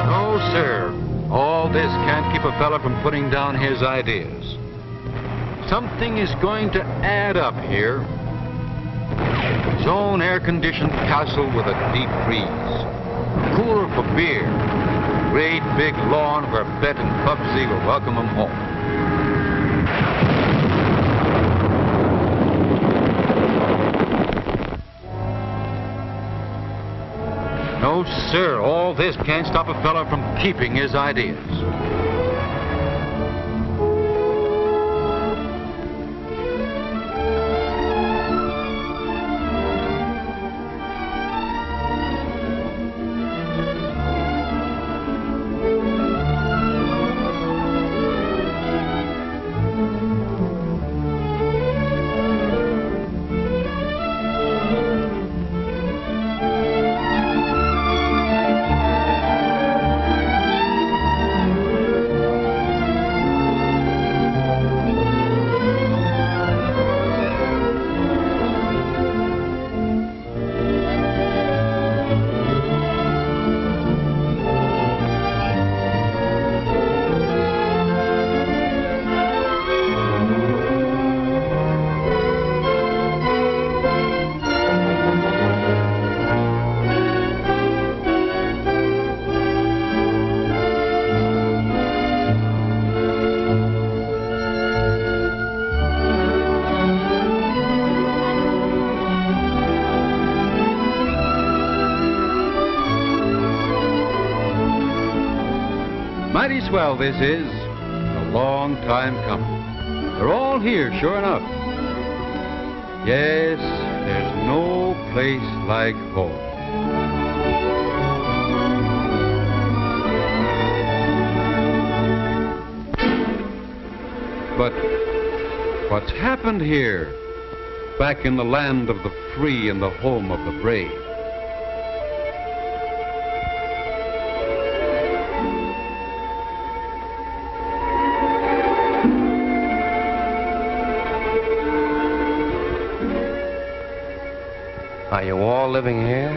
No, sir. All this can't keep a fella from putting down his ideas. Something is going to add up here. His own air-conditioned castle with a deep freeze. Cooler for beer. Great big lawn where Bet and Bubsy will welcome him home. No, sir, all this can't stop a fella from keeping his ideas. Mighty swell this is. A long time coming. They're all here, sure enough. Yes, there's no place like home. But what's happened here, back in the land of the free and the home of the brave? Are you all living here?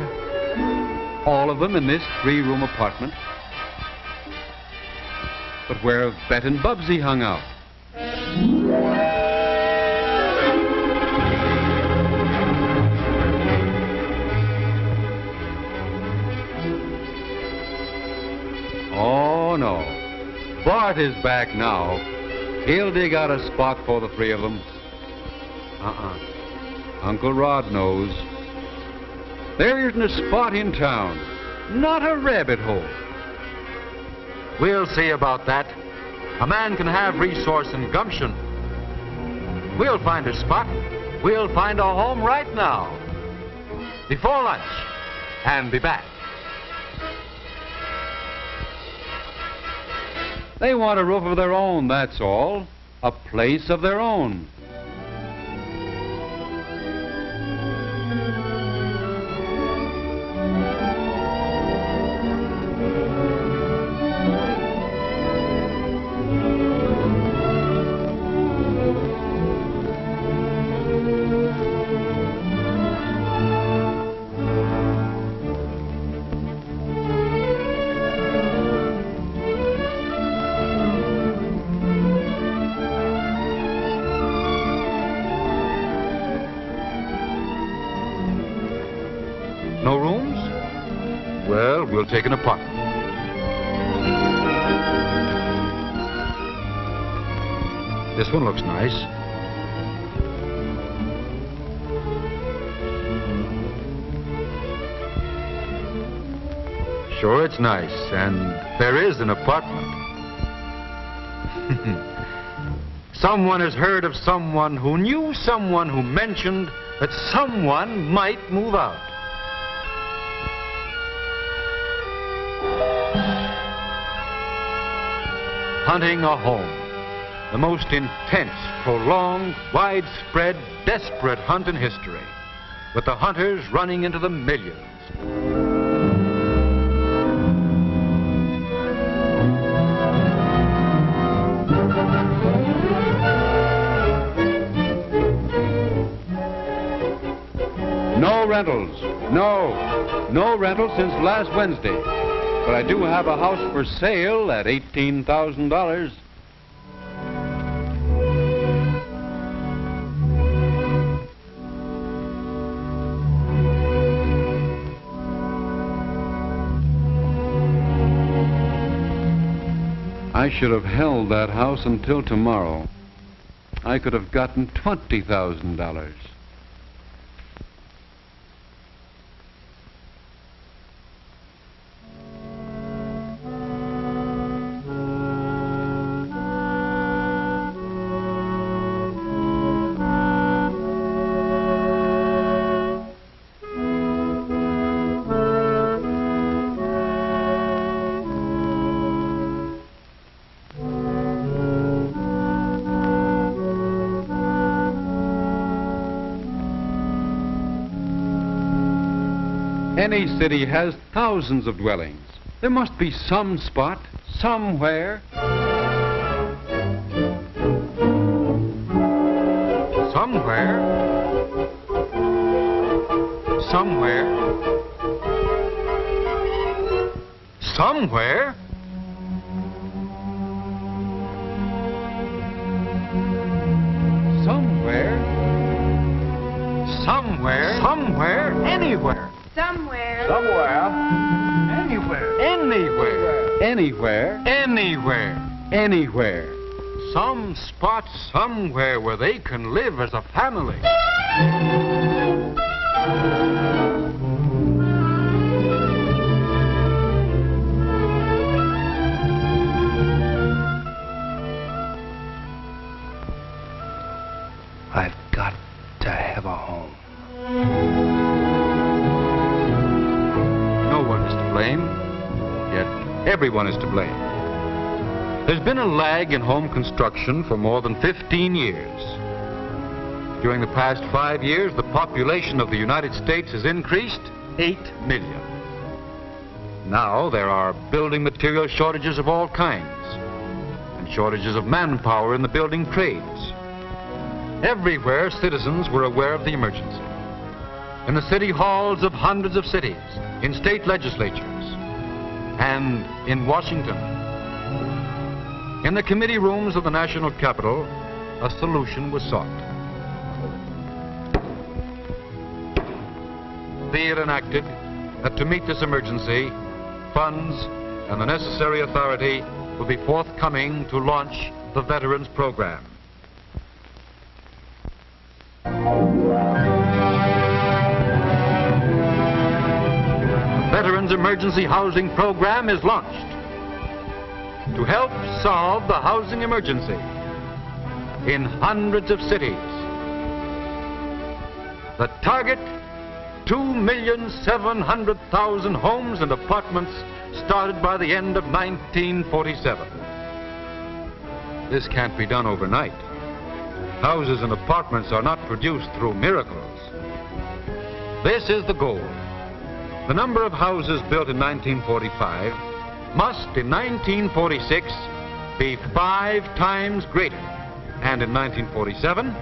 All of them in this 3-room apartment. But where have Bet and Bubsy hung out? Oh, no. Bart is back now. He'll dig out a spot for the 3 of them. Uncle Rod knows. There isn't a spot in town, not a rabbit hole. We'll see about that. A man can have resource and gumption. We'll find a spot. We'll find a home right now. Before lunch. And be back. They want a roof of their own, that's all. A place of their own. No rooms? Well, we'll take an apartment. This one looks nice. Sure, it's nice, and there is an apartment. Someone has heard of someone who knew someone who mentioned that someone might move out. Hunting a home. The most intense, prolonged, widespread, desperate hunt in history. With the hunters running into the millions. No rentals. No rentals since last Wednesday. But I do have a house for sale at $18,000. I should have held that house until tomorrow. I could have gotten $20,000. Any city has thousands of dwellings. There must be some spot, somewhere. Somewhere. Somewhere. Somewhere. Somewhere. Somewhere. Somewhere. Anywhere. Somewhere. Somewhere. Anywhere. Anywhere. Anywhere. Anywhere. Anywhere. Some spot somewhere where they can live as a family. I've got to have a home. No one is to blame, yet everyone is to blame. There's been a lag in home construction for more than 15 years. During the past 5 years, the population of the United States has increased 8 million. Now there are building material shortages of all kinds, and shortages of manpower in the building trades. Everywhere, citizens were aware of the emergency. In the city halls of hundreds of cities, in state legislatures, and in Washington. In the committee rooms of the national capital, a solution was sought. Be it enacted that to meet this emergency, funds and the necessary authority will be forthcoming to launch the Veterans Program. Veterans Emergency Housing Program is launched to help solve the housing emergency in hundreds of cities. The target, 2,700,000 homes and apartments started by the end of 1947. This can't be done overnight. Houses and apartments are not produced through miracles. This is the goal. The number of houses built in 1945 must in 1946 be 5 times greater, and in 1947,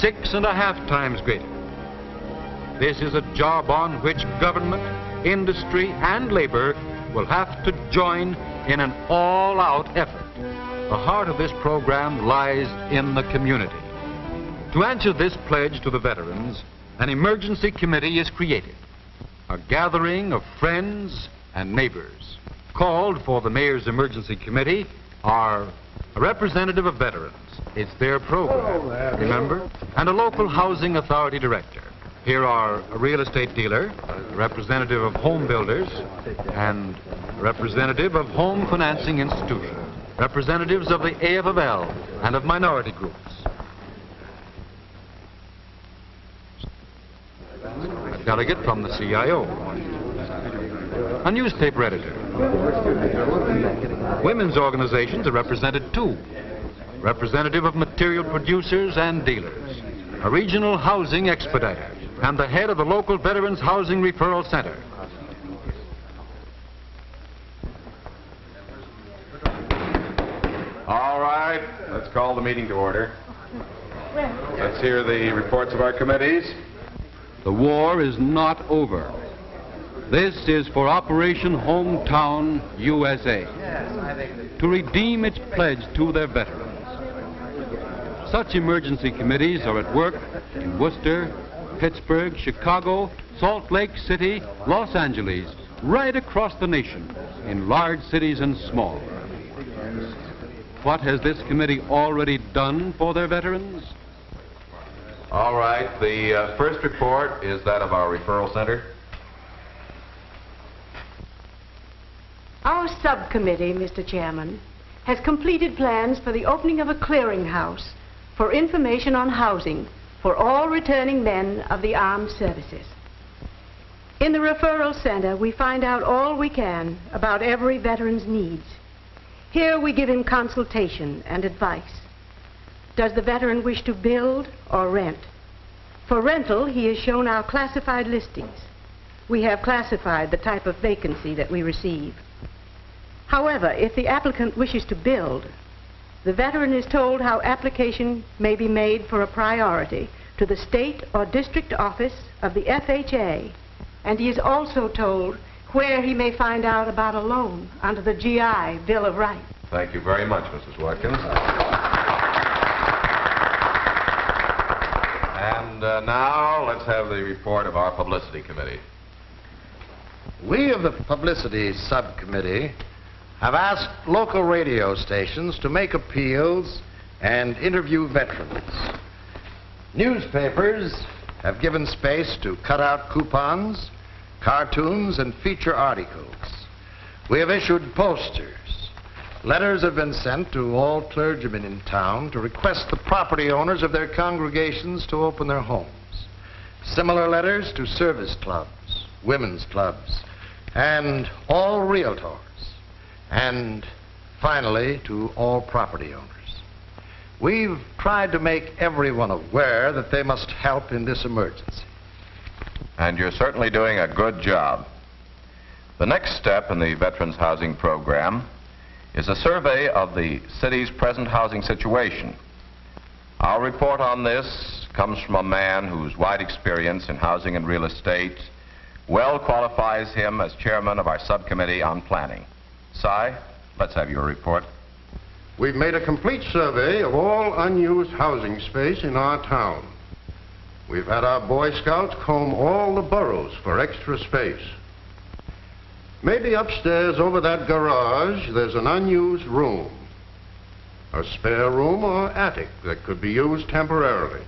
6.5 times greater. This is a job on which government, industry, and labor will have to join in an all-out effort. The heart of this program lies in the community. To answer this pledge to the veterans, an emergency committee is created. A gathering of friends and neighbors. Called for the Mayor's Emergency Committee are a representative of veterans. It's their program, remember? And a local housing authority director. Here are a real estate dealer, a representative of home builders, and a representative of home financing institutions, representatives of the Ephemeral and of minority groups. A delegate from the CIO, a newspaper editor. Women's organizations are represented too. Representative of material producers and dealers, a regional housing expediter, and the head of the local Veterans Housing Referral Center. All right, let's call the meeting to order. Let's hear the reports of our committees. The war is not over. This is for Operation Hometown USA, to redeem its pledge to their veterans. Such emergency committees are at work in Worcester, Pittsburgh, Chicago, Salt Lake City, Los Angeles, right across the nation, in large cities and small. What has this committee already done for their veterans? All right, the first report is that of our referral center. Our subcommittee, Mr. Chairman, has completed plans for the opening of a clearinghouse for information on housing for all returning men of the armed services. In the referral center, we find out all we can about every veteran's needs. Here we give him consultation and advice. Does the veteran wish to build or rent? For rental, he is shown our classified listings. We have classified the type of vacancy that we receive. However, if the applicant wishes to build, the veteran is told how application may be made for a priority to the state or district office of the FHA, and he is also told where he may find out about a loan under the GI Bill of Rights. Thank you very much, Mrs. Watkins. And now let's have the report of our publicity committee. We of the Publicity Subcommittee have asked local radio stations to make appeals and interview veterans. Newspapers have given space to cut out coupons, cartoons, and feature articles. We have issued posters. Letters have been sent to all clergymen in town to request the property owners of their congregations to open their homes. Similar letters to service clubs, women's clubs, and all realtors. And finally, to all property owners. We've tried to make everyone aware that they must help in this emergency. And you're certainly doing a good job. The next step in the Veterans Housing Program is a survey of the city's present housing situation. Our report on this comes from a man whose wide experience in housing and real estate well qualifies him as chairman of our subcommittee on planning. Si, let's have your report. We've made a complete survey of all unused housing space in our town. We've had our Boy Scouts comb all the boroughs for extra space. Maybe upstairs over that garage there's an unused room, a spare room or attic that could be used temporarily.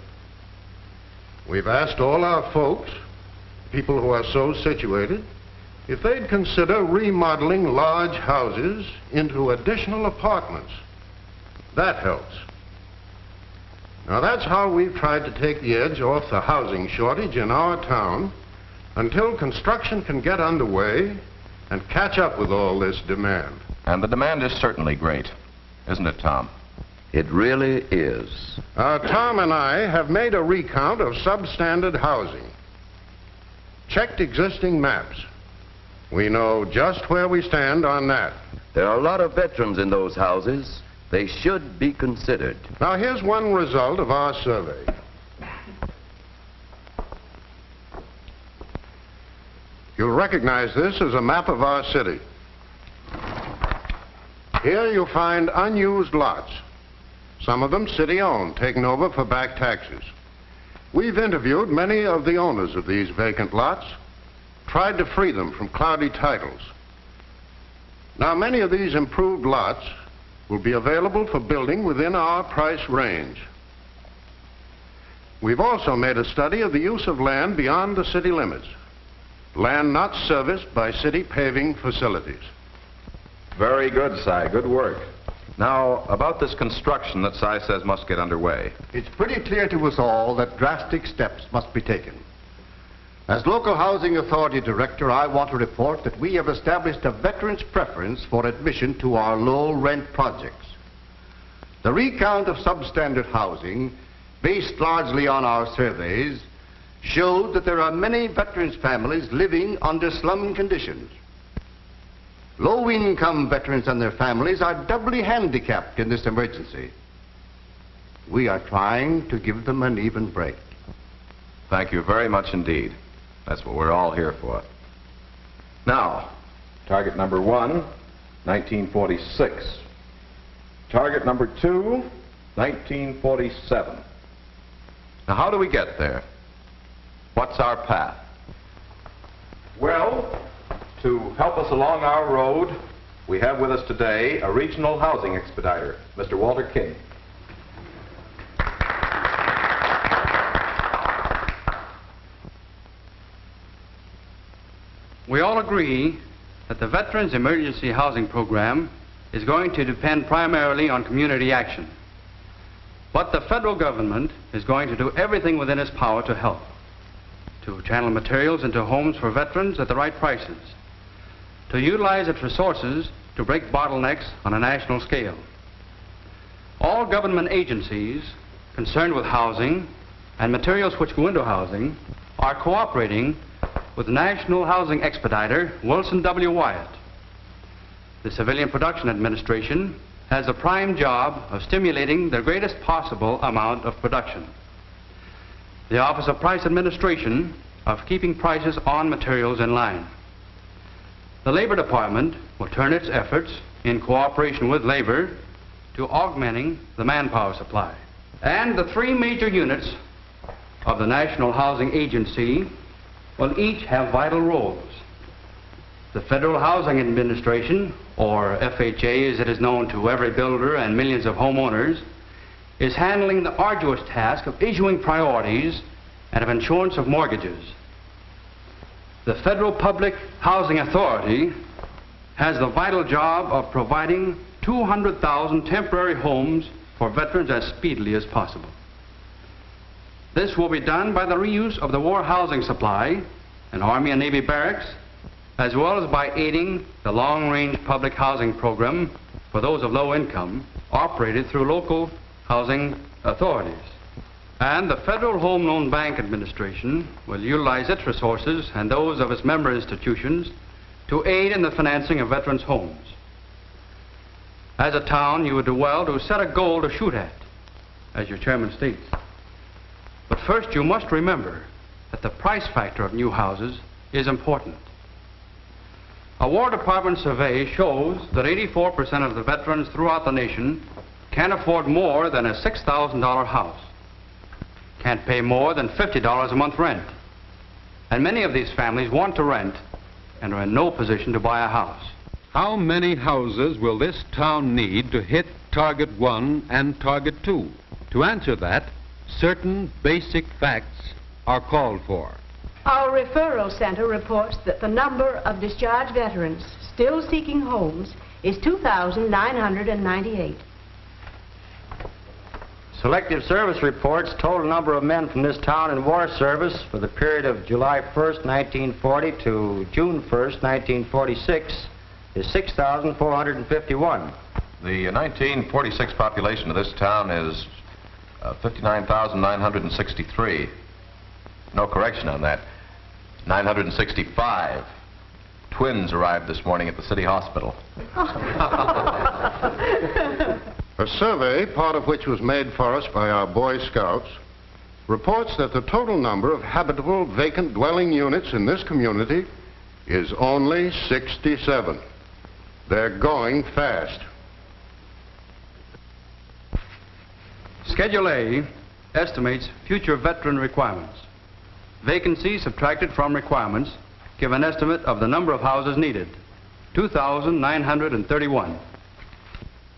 We've asked all our folks, people who are so situated, if they'd consider remodeling large houses into additional apartments. That helps. Now that's how we've tried to take the edge off the housing shortage in our town until construction can get underway and catch up with all this demand. And the demand is certainly great, isn't it, Tom? It really is. Tom and I have made a recount of substandard housing, checked existing maps. We know just where we stand on that. There are a lot of veterans in those houses. They should be considered. Now here's one result of our survey. You'll recognize this as a map of our city. Here you'll find unused lots, some of them city-owned, taken over for back taxes. We've interviewed many of the owners of these vacant lots, tried to free them from cloudy titles. Now, many of these improved lots will be available for building within our price range. We've also made a study of the use of land beyond the city limits, land not serviced by city paving facilities. Very good, Si. Good work. Now, about this construction that Si says must get underway. It's pretty clear to us all that drastic steps must be taken. As local housing authority director, I want to report that we have established a veteran's preference for admission to our low-rent projects. The recount of substandard housing, based largely on our surveys, showed that there are many veterans' families living under slum conditions. Low-income veterans and their families are doubly handicapped in this emergency. We are trying to give them an even break. Thank you very much indeed. That's what we're all here for. Now, target number 1, 1946. Target number 2, 1947. Now, how do we get there? What's our path? Well, to help us along our road, we have with us today a regional housing expediter, Mr. Walter King. We all agree that the Veterans Emergency Housing Program is going to depend primarily on community action. But the federal government is going to do everything within its power to help, to channel materials into homes for veterans at the right prices, to utilize its resources to break bottlenecks on a national scale. All government agencies concerned with housing and materials which go into housing are cooperating with National Housing Expediter Wilson W. Wyatt. The Civilian Production Administration has the prime job of stimulating the greatest possible amount of production. The Office of Price Administration of keeping prices on materials in line. The Labor Department will turn its efforts in cooperation with labor to augmenting the manpower supply. And the 3 major units of the National Housing Agency will each have vital roles. The Federal Housing Administration, or FHA as it is known to every builder and millions of homeowners, is handling the arduous task of issuing priorities and of insurance of mortgages. The Federal Public Housing Authority has the vital job of providing 200,000 temporary homes for veterans as speedily as possible. This will be done by the reuse of the war housing supply and Army and Navy barracks, as well as by aiding the long-range public housing program for those of low income, operated through local housing authorities. And the Federal Home Loan Bank Administration will utilize its resources and those of its member institutions to aid in the financing of veterans' homes. As a town, you would do well to set a goal to shoot at, as your chairman states. But first, you must remember that the price factor of new houses is important. A War Department survey shows that 84% of the veterans throughout the nation can't afford more than a $6,000 house, can't pay more than $50 a month rent. And many of these families want to rent and are in no position to buy a house. How many houses will this town need to hit Target 1 and Target 2? To answer that, certain basic facts are called for. Our referral center reports that the number of discharged veterans still seeking homes is 2,998. Selective Service reports total number of men from this town in war service for the period of July 1st, 1940 to June 1st, 1946 is 6,451. The 1946 population of this town is 59,963. No correction on that. 965. Twins arrived this morning at the city hospital. A survey, part of which was made for us by our Boy Scouts, reports that the total number of habitable vacant dwelling units in this community is only 67. They're going fast. Schedule A estimates future veteran requirements. Vacancies subtracted from requirements give an estimate of the number of houses needed, 2,931.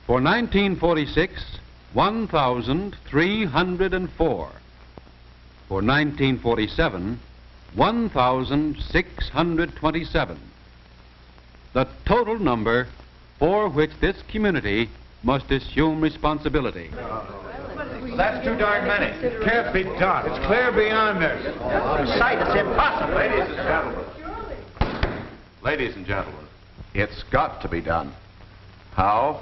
For 1946, 1,304. For 1947, 1,627. The total number for which this community must assume responsibility. That's too darn many. It can't be done. It's clear beyond this. Sight, it's impossible. Ladies and gentlemen, it's got to be done. How?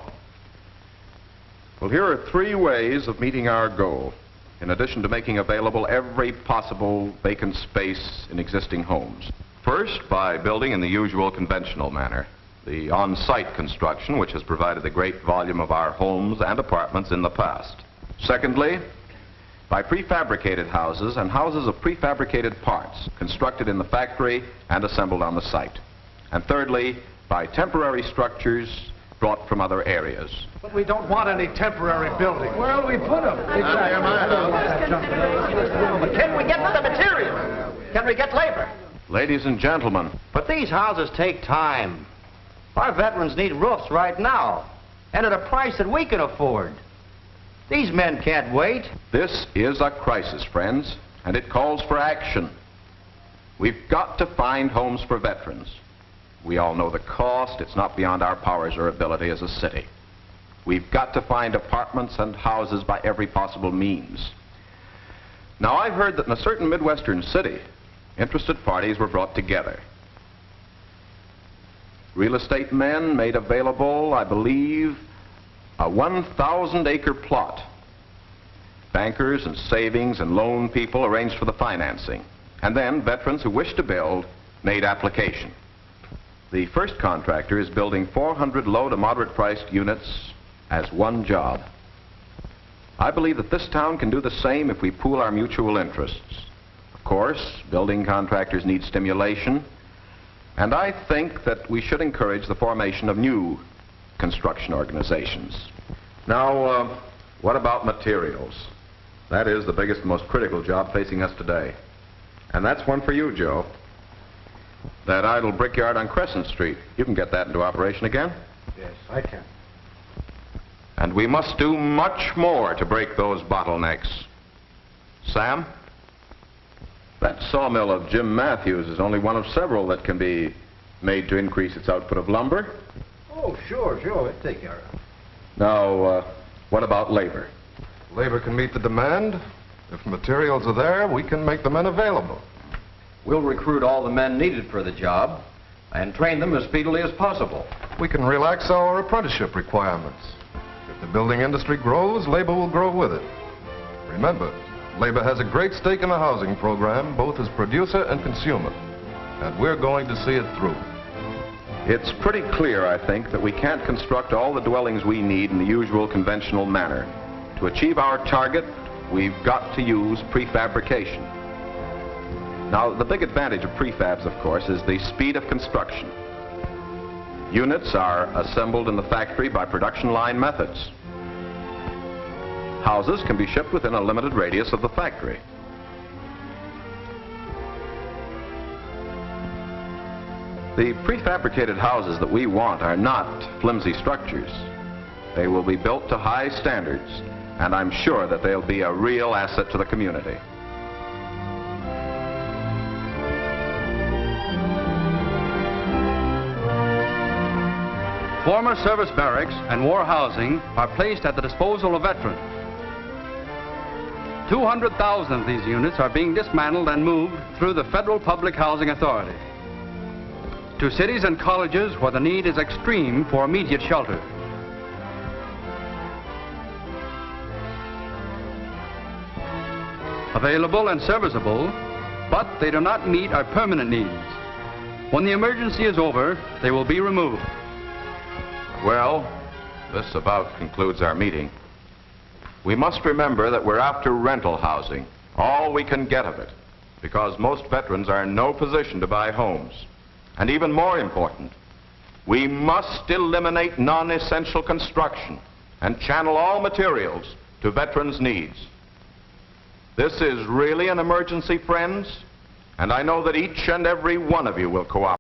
Well, here are 3 ways of meeting our goal, in addition to making available every possible vacant space in existing homes. First, by building in the usual conventional manner, the on-site construction which has provided the great volume of our homes and apartments in the past. Secondly, by prefabricated houses and houses of prefabricated parts constructed in the factory and assembled on the site. And thirdly, by temporary structures brought from other areas. But we don't want any temporary buildings. Where will we put them? But can we get the material? Can we get labor? Ladies and gentlemen, But these houses take time. Our veterans need roofs right now, and at a price that we can afford. These men can't wait. this is a crisis, friends, and it calls for action. We've got to find homes for veterans. We all know the cost. It's not beyond our powers or ability as a city. We've got to find apartments and houses by every possible means. Now, I've heard that in a certain Midwestern city, interested parties were brought together. Real estate men made available, I believe, a 1,000-acre plot. Bankers and savings and loan people arranged for the financing. And then veterans who wished to build made application. The first contractor is building 400 low to moderate priced units as one job. I believe that this town can do the same if we pool our mutual interests. Of course, building contractors need stimulation, and I think that we should encourage the formation of new construction organizations. Now, what about materials? That is the biggest, most critical job facing us today. And that's one for you, Joe. That idle brickyard on Crescent Street, you can get that into operation again? Yes, I can. And we must do much more to break those bottlenecks. Sam? That sawmill of Jim Matthews is only one of several that can be made to increase its output of lumber. Oh, sure, it'll take care of it. Now, what about labor? Labor can meet the demand. If materials are there, we can make the men available. We'll recruit all the men needed for the job and train them as speedily as possible. We can relax our apprenticeship requirements. If the building industry grows, labor will grow with it. Remember, labor has a great stake in the housing program, both as producer and consumer. And we're going to see it through. It's pretty clear, I think, that we can't construct all the dwellings we need in the usual conventional manner. To achieve our target, we've got to use prefabrication. Now, the big advantage of prefabs, of course, is the speed of construction. Units are assembled in the factory by production line methods. Houses can be shipped within a limited radius of the factory. The prefabricated houses that we want are not flimsy structures. They will be built to high standards, and I'm sure that they'll be a real asset to the community. Former service barracks and war housing are placed at the disposal of veterans. 200,000 of these units are being dismantled and moved through the Federal Public Housing Authority to cities and colleges where the need is extreme for immediate shelter. Available and serviceable, but they do not meet our permanent needs. When the emergency is over, they will be removed. Well, this about concludes our meeting. We must remember that we're after rental housing, all we can get of it, because most veterans are in no position to buy homes. And even more important, we must eliminate non-essential construction and channel all materials to veterans' needs. This is really an emergency, friends, and I know that each and every one of you will cooperate.